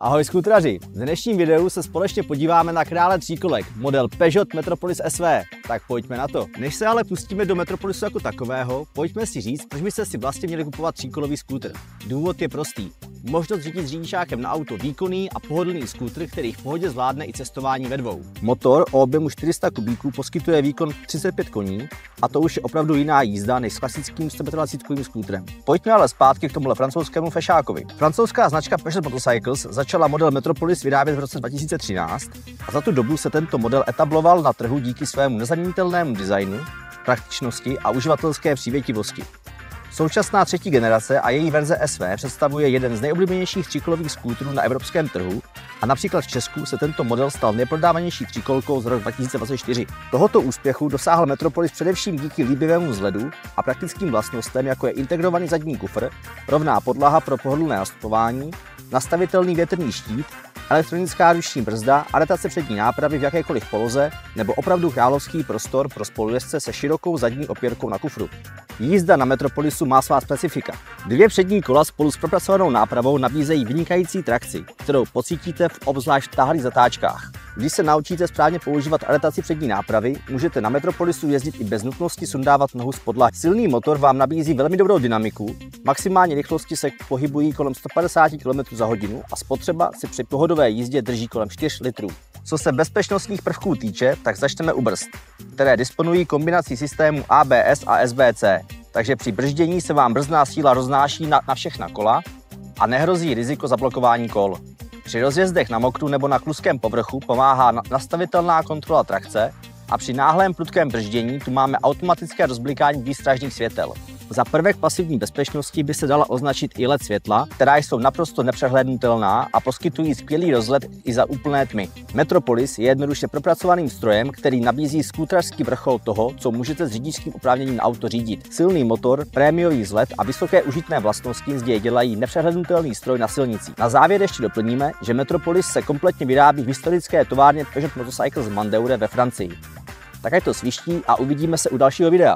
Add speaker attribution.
Speaker 1: Ahoj skutraři, v dnešním videu se společně podíváme na krále tříkolek, model Peugeot Metropolis SV. Tak pojďme na to. Než se ale pustíme do Metropolisu jako takového, pojďme si říct, proč byste si vlastně měli kupovat tříkolový skútr. Důvod je prostý. Možnost řídit s řidičákem na auto výkonný a pohodlný skútr, který v pohodě zvládne i cestování ve dvou. Motor o objemu 400 kubíků poskytuje výkon 35 koní a to už je opravdu jiná jízda než s klasickým 125kovým skútrem. Pojďme ale zpátky k tomuhle francouzskému fešákovi. Francouzská značka Peugeot Motorcycles začala model Metropolis vyrábět v roce 2013 a za tu dobu se tento model etabloval na trhu díky svému nezaměnitelnému designu, praktičnosti a uživatelské přívětivosti. Současná třetí generace a její verze SV představuje jeden z nejoblíbenějších tříkolových skútrů na evropském trhu a například v Česku se tento model stal nejprodávanější tříkolkou z roku 2024. Tohoto úspěchu dosáhl Metropolis především díky líbivému vzhledu a praktickým vlastnostem, jako je integrovaný zadní kufr, rovná podlaha pro pohodlné nastupování, nastavitelný větrný štít, elektronická ruční brzda, adaptace přední nápravy v jakékoliv poloze nebo opravdu královský prostor pro spolujezdce se širokou zadní opěrkou na kufru. Jízda na Metropolisu má svá specifika. Dvě přední kola spolu s propracovanou nápravou nabízejí vynikající trakci, kterou pocítíte v obzvlášť táhlých zatáčkách. Když se naučíte správně používat adaptaci přední nápravy, můžete na Metropolisu jezdit i bez nutnosti sundávat nohu z podlahy. Silný motor vám nabízí velmi dobrou dynamiku, maximální rychlosti se pohybují kolem 150 km za hodinu a spotřeba si při pohodové jízdě drží kolem 4 litrů. Co se bezpečnostních prvků týče, tak začneme u brzd, které disponují kombinací systému ABS a SBC, takže při brždění se vám brzdná síla roznáší na všechna kola a nehrozí riziko zablokování kol. Při rozjezdech na mokru nebo na kluském povrchu pomáhá nastavitelná kontrola trakce a při náhlém prudkém brždění tu máme automatické rozblikání výstražných světel. Za prvek pasivní bezpečnosti by se dala označit i LED světla, která jsou naprosto nepřehlédnutelná a poskytují skvělý rozhled i za úplné tmy. Metropolis je jednoduše propracovaným strojem, který nabízí skútrařský vrchol toho, co můžete s řidičským oprávněním na auto řídit. Silný motor, prémiový vzhled a vysoké užitné vlastnosti z něj dělají nepřehlédnutelný stroj na silnici. Na závěr ještě doplníme, že Metropolis se kompletně vyrábí v historické továrně Peugeot Motorcycles z Mandeure ve Francii. Tak ať to sviští a uvidíme se u dalšího videa.